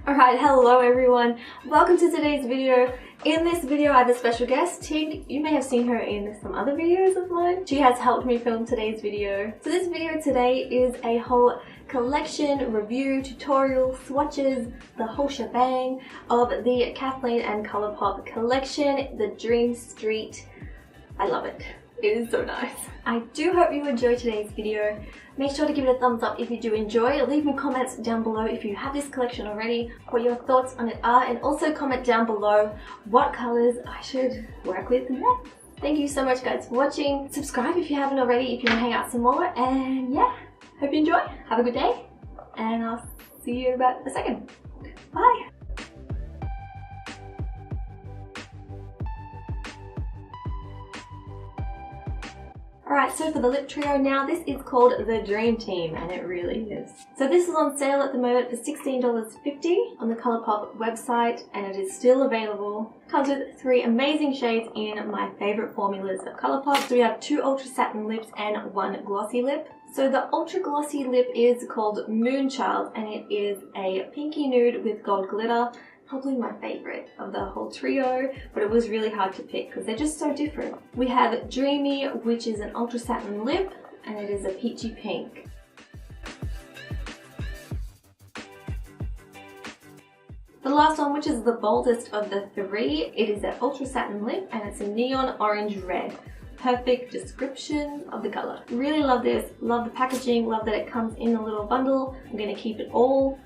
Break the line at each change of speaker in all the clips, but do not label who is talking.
Alright, hello everyone. Welcome to today's video. In this video I have a special guest, Tig. You may have seen her in some other videos of mine. She has helped me film today's video. So this video today is a whole collection, review, tutorial, swatches, the whole shebang of the Kathleen and Colourpop collection, the Dream Street. I love it. It is so nice. I do hope you enjoy today's video. Make sure to give it a thumbs up if you do enjoy. Leave me comments down below if you have this collection already, what your thoughts on it are, and also comment down below what colours I should work with next. Thank you so much guys for watching. Subscribe if you haven't already if you want to hang out some more, and yeah, hope you enjoy. Have a good day, and I'll see you in about a second. Bye! Alright, so for the lip trio now, this is called the Dream Team, and it really is. So this is on sale at the moment for $16.50 on the Colourpop website, and it is still available. Comes with 3 amazing shades in my favourite formulas of Colourpop. So we have 2 Ultra Satin lips and 1 Glossy lip. So the Ultra Glossy lip is called Moonchild, and it is a pinky nude with gold glitter. Probably my favourite of the whole trio, but it was really hard to pick because they're just so different. We have Dreamy, which is an Ultra Satin lip, and it is a peachy pink. The last one, which is the boldest of the 3, it is an Ultra Satin lip, and it's a neon orange red. Perfect description of the colour. Really love this, love the packaging, love that it comes in a little bundle. I'm going to keep it all.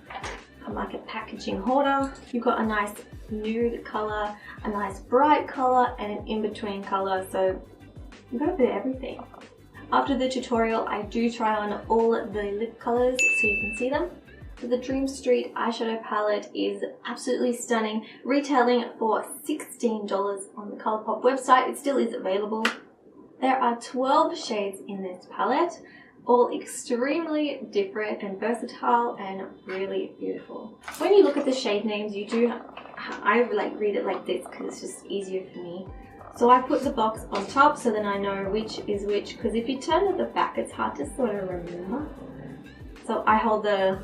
I'm like a packaging hoarder. You've got a nice nude colour, a nice bright colour, and an in-between colour, so you've got a bit of everything. After the tutorial, I do try on all the lip colours so you can see them. So the Dream Street eyeshadow palette is absolutely stunning, retailing for $16 on the Colourpop website. It still is available. There are 12 shades in this palette, all extremely different and versatile and really beautiful. When you look at the shade names, I read it like this because it's just easier for me. So I put the box on top so then I know which is which, because if you turn at the back it's hard to sort of remember. So I hold the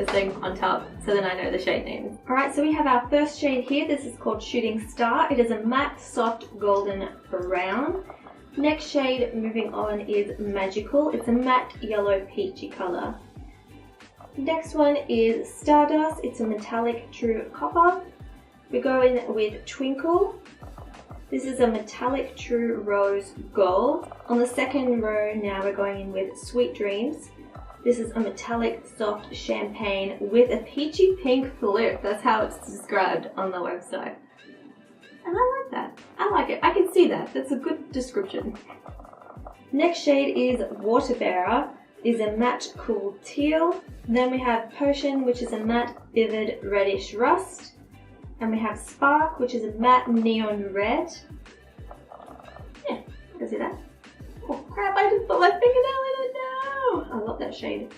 thing on top so then I know the shade names. Alright, so we have our first shade here. This is called Shooting Star. It is a matte soft golden brown. Next shade, moving on, is Magical. It's a matte yellow peachy colour. Next one is Stardust. It's a metallic true copper. We go in with Twinkle. This is a metallic true rose gold. On the second row now we're going in with Sweet Dreams. This is a metallic soft champagne with a peachy pink flip. That's how it's described on the website. And I like that. I like it. I can see that. That's a good description. Next shade is Water Bearer. It is a matte cool teal. Then we have Potion, which is a matte vivid reddish rust. And we have Spark, which is a matte neon red. Yeah, you can see that. Oh crap, I just put my fingernail in it now. I love that shade.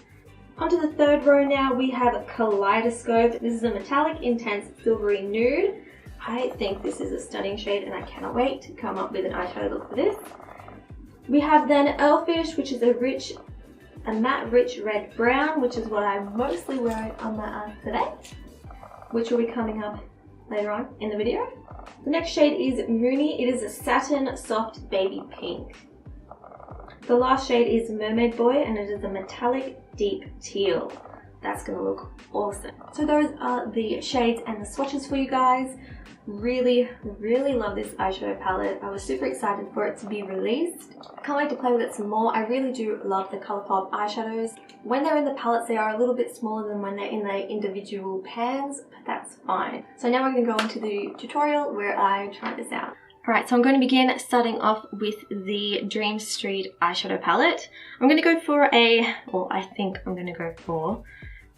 Onto the third row now, we have Kaleidoscope. This is a metallic intense silvery nude. I think this is a stunning shade and I cannot wait to come up with an eyeshadow look for this. We have then Elfish, which is a matte rich red brown, which is what I'm mostly wearing on my eyes today, which will be coming up later on in the video. The next shade is Moony. It is a satin soft baby pink. The last shade is Mermaid Boy, and it is a metallic deep teal. That's going to look awesome. So those are the shades and the swatches for you guys. Really love this eyeshadow palette. I was super excited for it to be released. Can't wait to play with it some more. I really do love the Colourpop eyeshadows. When they're in the palettes, they are a little bit smaller than when they're in the individual pans, but that's fine. So now we're going to go into the tutorial where I try this out. Alright, so I'm going to begin starting off with the Dream Street eyeshadow palette. I'm going to go for I think I'm going to go for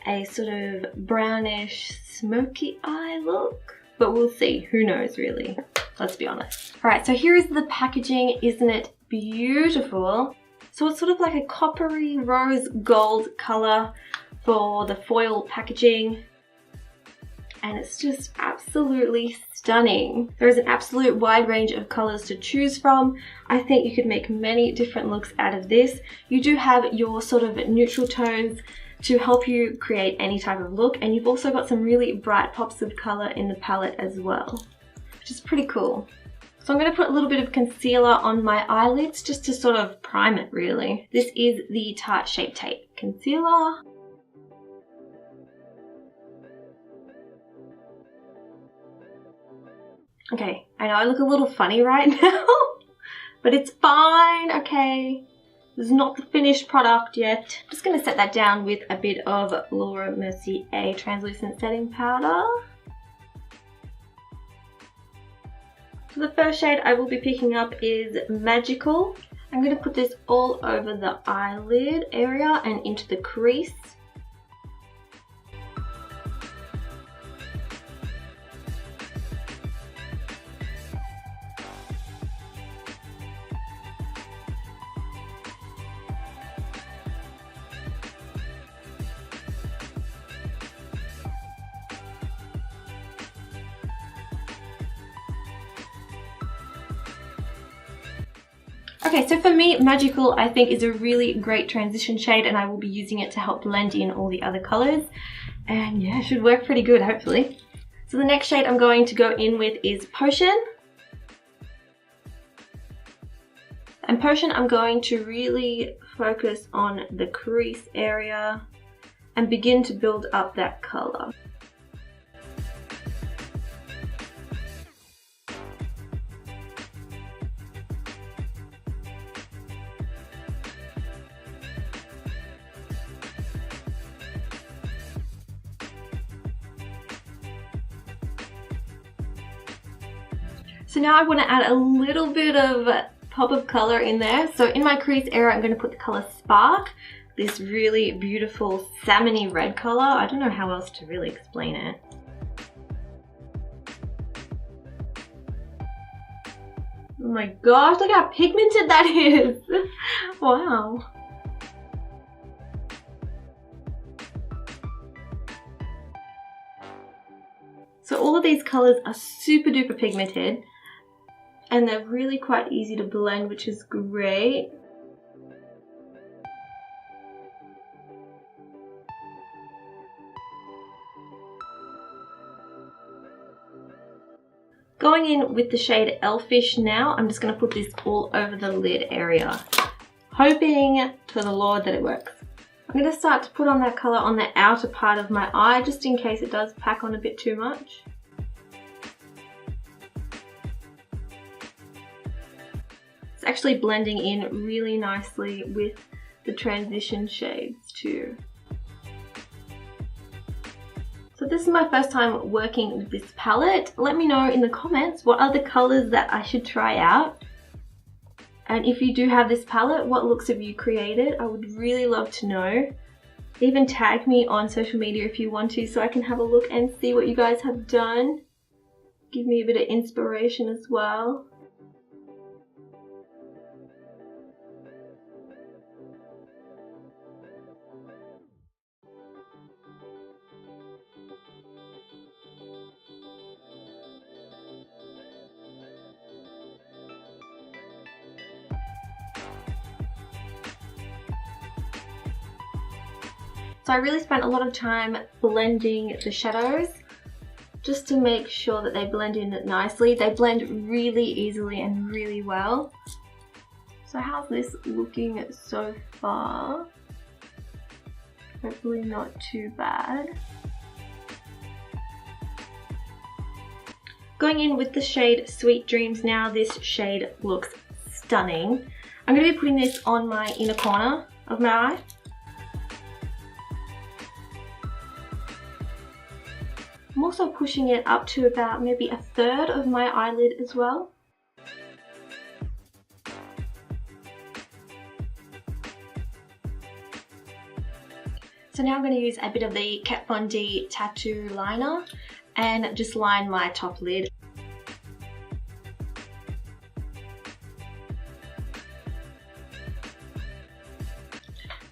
a sort of brownish smoky eye look. But we'll see, who knows really, let's be honest. Alright, so here is the packaging. Isn't it beautiful? So it's sort of like a coppery rose gold colour for the foil packaging. And it's just absolutely stunning. There is an absolute wide range of colours to choose from. I think you could make many different looks out of this. You do have your sort of neutral tones to help you create any type of look, and you've also got some really bright pops of colour in the palette as well, which is pretty cool. So I'm going to put a little bit of concealer on my eyelids just to sort of prime it really. This is the Tarte Shape Tape Concealer. Okay, I know I look a little funny right now, but it's fine, okay? This is not the finished product yet. I'm just going to set that down with a bit of Laura Mercier Translucent Setting Powder. So the first shade I will be picking up is Magical. I'm going to put this all over the eyelid area and into the crease. Okay, so for me, Magical I think is a really great transition shade, and I will be using it to help blend in all the other colours. And yeah, it should work pretty good, hopefully. So the next shade I'm going to go in with is Potion. And Potion, I'm going to really focus on the crease area and begin to build up that colour. So now I want to add a little bit of pop of colour in there. So in my crease area, I'm going to put the colour Spark, this really beautiful salmony red colour. I don't know how else to really explain it. Oh my gosh, look how pigmented that is. Wow. So all of these colours are super duper pigmented, and they're really quite easy to blend, which is great. Going in with the shade Elfish now, I'm just going to put this all over the lid area, hoping to the Lord that it works. I'm going to start to put on that colour on the outer part of my eye, just in case it does pack on a bit too much. It's actually blending in really nicely with the transition shades too. So this is my first time working with this palette. Let me know in the comments what other colours that I should try out. And if you do have this palette, what looks have you created? I would really love to know. Even tag me on social media if you want to, so I can have a look and see what you guys have done. Give me a bit of inspiration as well. So I really spent a lot of time blending the shadows just to make sure that they blend in nicely. They blend really easily and really well. So how's this looking so far? Hopefully not too bad. Going in with the shade Sweet Dreams now, this shade looks stunning. I'm going to be putting this on my inner corner of my eye. I'm also pushing it up to about maybe a third of my eyelid as well. So now I'm going to use a bit of the Kat Von D tattoo liner and just line my top lid.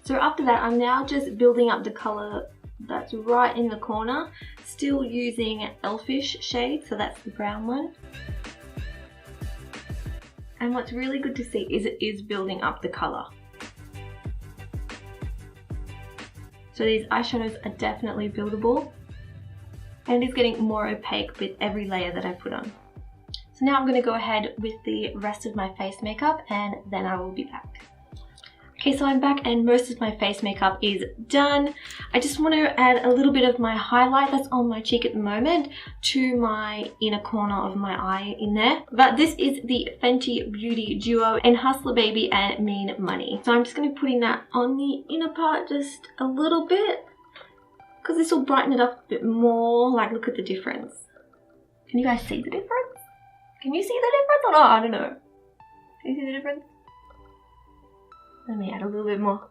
So after that, I'm now just building up the colour that's right in the corner, still using Elfish shade, so that's the brown one. And what's really good to see is it is building up the colour. So these eyeshadows are definitely buildable. And it's getting more opaque with every layer that I put on. So now I'm going to go ahead with the rest of my face makeup and then I will be back. Okay, so I'm back and most of my face makeup is done. I just want to add a little bit of my highlight that's on my cheek at the moment to my inner corner of my eye in there. But this is the Fenty Beauty Duo in Hustler Baby and Mean Money. So I'm just going to be putting that on the inner part just a little bit, because this will brighten it up a bit more. Like, look at the difference. Can you guys see the difference? Can you see the difference or not? I don't know. Can you see the difference? Let me add a little bit more.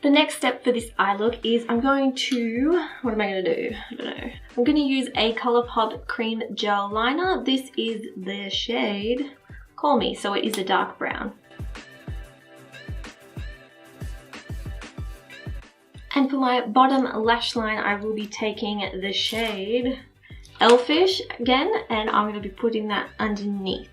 The next step for this eye look is I'm going to, what am I going to do? I don't know. I'm going to use a Colourpop Cream Gel Liner. This is the shade Call Me, so it is a dark brown. And for my bottom lash line, I will be taking the shade Elfish again, and I'm going to be putting that underneath.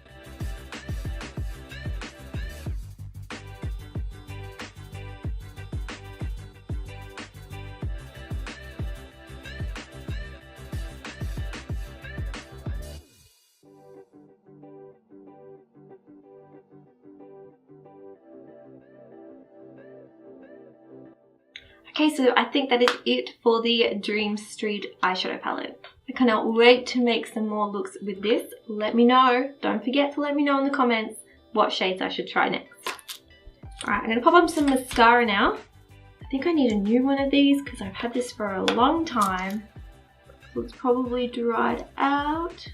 Okay, so I think that is it for the Dream Street eyeshadow palette. I cannot wait to make some more looks with this. Let me know. Don't forget to let me know in the comments what shades I should try next. Alright, I'm going to pop on some mascara now. I think I need a new one of these because I've had this for a long time. So it's probably dried out.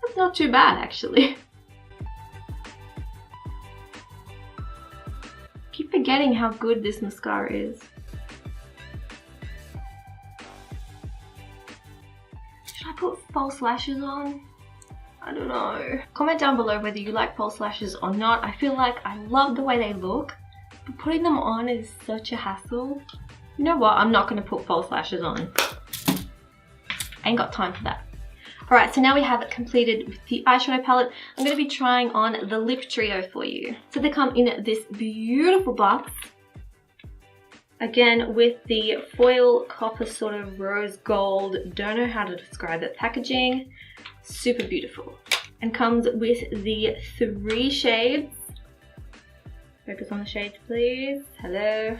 That's not too bad actually. Keep forgetting how good this mascara is. Should I put false lashes on? I don't know. Comment down below whether you like false lashes or not. I feel like I love the way they look, but putting them on is such a hassle. You know what? I'm not going to put false lashes on. I ain't got time for that. Alright, so now we have it completed with the eyeshadow palette. I'm going to be trying on the lip trio for you. So they come in this beautiful box. Again, with the foil copper sort of rose gold, don't know how to describe it, packaging. Super beautiful. And comes with the 3 shades. Focus on the shades, please. Hello.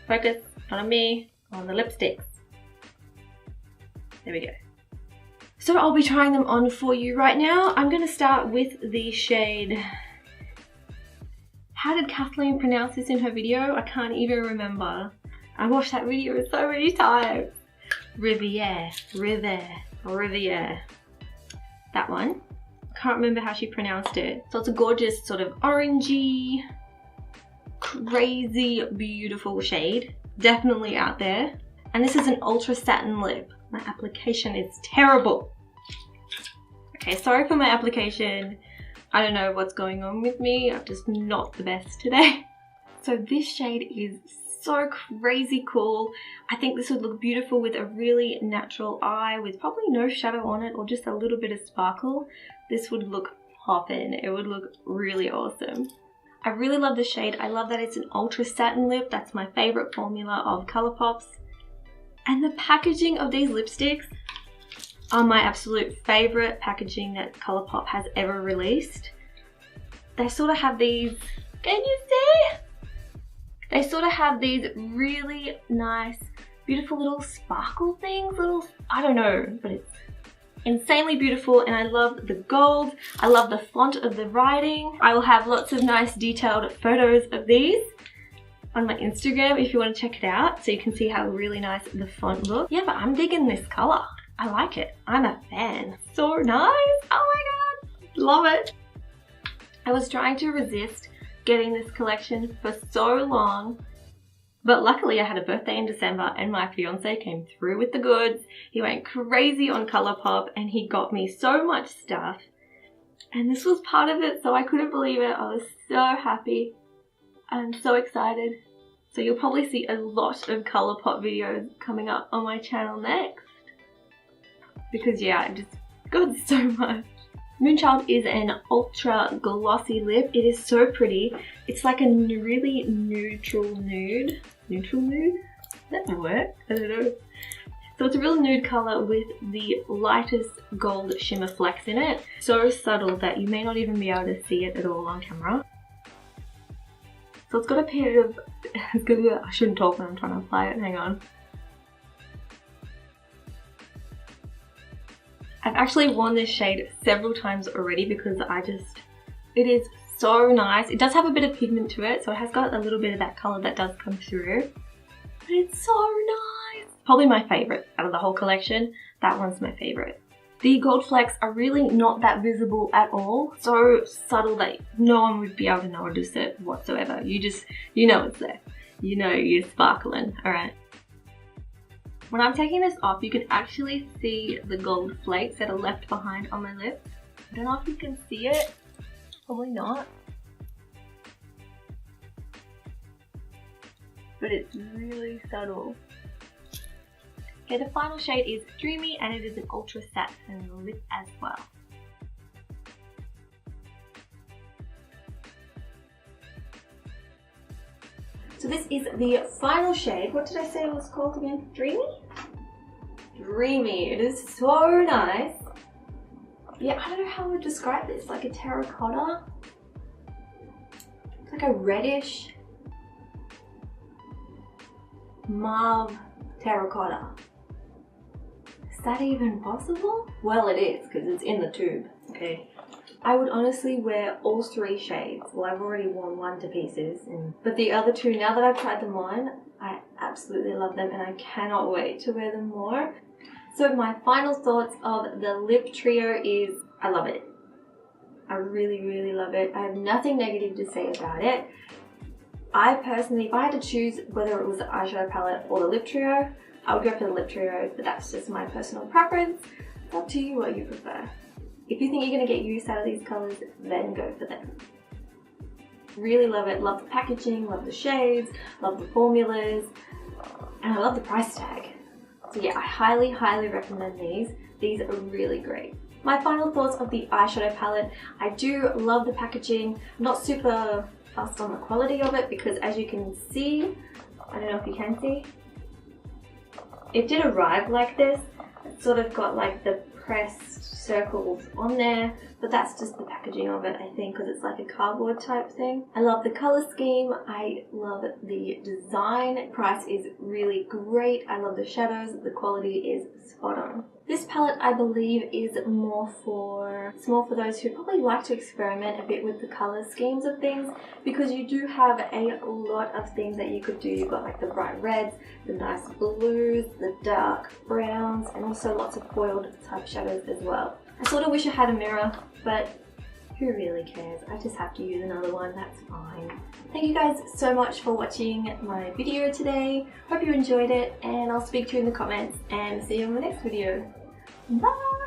Focus, not on me, on the lipsticks. There we go. So I'll be trying them on for you right now. I'm going to start with the shade... How did Kathleen pronounce this in her video? I can't even remember. I watched that video so many times. Rever. That one. Can't remember how she pronounced it. So it's a gorgeous sort of orangey, crazy, beautiful shade. Definitely out there. And this is an ultra satin lip. My application is terrible. Okay, sorry for my application. I don't know what's going on with me. I'm just not the best today. So this shade is so crazy cool. I think this would look beautiful with a really natural eye with probably no shadow on it or just a little bit of sparkle. This would look poppin'. It would look really awesome. I really love the shade. I love that it's an ultra satin lip. That's my favorite formula of Colourpop's. And the packaging of these lipsticks are my absolute favorite packaging that Colourpop has ever released. They sort of have these, can you see? They sort of have these really nice, beautiful little sparkle things, I don't know, but it's insanely beautiful and I love the gold. I love the font of the writing. I will have lots of nice detailed photos of these on my Instagram if you want to check it out so you can see how really nice the font looks. Yeah, but I'm digging this color. I like it. I'm a fan. So nice. Oh my god. Love it. I was trying to resist getting this collection for so long, but luckily I had a birthday in December and my fiance came through with the goods. He went crazy on Colourpop and he got me so much stuff. And this was part of it, so I couldn't believe it. I was so happy. I'm so excited. So you'll probably see a lot of Colourpop videos coming up on my channel next. Because yeah, I just got so much. Moonchild is an ultra glossy lip. It is so pretty. It's like a really neutral nude. Neutral nude? Does that work? I don't know. So it's a real nude colour with the lightest gold shimmer flecks in it. So subtle that you may not even be able to see it at all on camera. So it's got a bit of, I shouldn't talk when I'm trying to apply it, hang on. I've actually worn this shade several times already because it is so nice. It does have a bit of pigment to it, so it has got a little bit of that colour that does come through. But it's so nice. Probably my favourite out of the whole collection. That one's my favourite. The gold flecks are really not that visible at all. So subtle that no one would be able to notice it whatsoever. You know it's there. You know you're sparkling, alright. When I'm taking this off, you can actually see the gold flakes that are left behind on my lips. I don't know if you can see it. Probably not. But it's really subtle. Okay, the final shade is Dreamy and it is an ultra satin lip as well. So this is the final shade. What did I say it was called again? Dreamy? Dreamy. It is so nice. Yeah, I don't know how I would describe this. Like a terracotta. It's like a reddish mauve terracotta. Is that even possible? Well, it is because it's in the tube. Okay. I would honestly wear all three shades. Well, I've already worn one to pieces, but the other two, now that I've tried them on, I absolutely love them and I cannot wait to wear them more. So my final thoughts of the lip trio is, I love it. I really love it. I have nothing negative to say about it. I personally, if I had to choose whether it was the eyeshadow palette or the lip trio, I would go for the lip trio, but that's just my personal preference. It's up to you what you prefer. If you think you're going to get use out of these colours, then go for them. Really love it. Love the packaging, love the shades, love the formulas, and I love the price tag. So yeah, I highly recommend these. These are really great. My final thoughts of the eyeshadow palette. I do love the packaging. I'm not super fussed on the quality of it because as you can see, I don't know if you can see, it did arrive like this. It's sort of got like the pressed circles on there, but that's just the packaging of it, I think, because it's like a cardboard type thing. I love the color scheme. I love the design. Price is really great. I love the shadows. The quality is spot on. This palette, I believe, is more for those who probably like to experiment a bit with the color schemes of things, because you do have a lot of things that you could do. You've got like the bright reds, the nice blues, the dark browns, and also lots of foiled type shadows as well. I sort of wish I had a mirror, but who really cares? I just have to use another one, that's fine. Thank you guys so much for watching my video today. Hope you enjoyed it, and I'll speak to you in the comments and see you in the next video. Bye!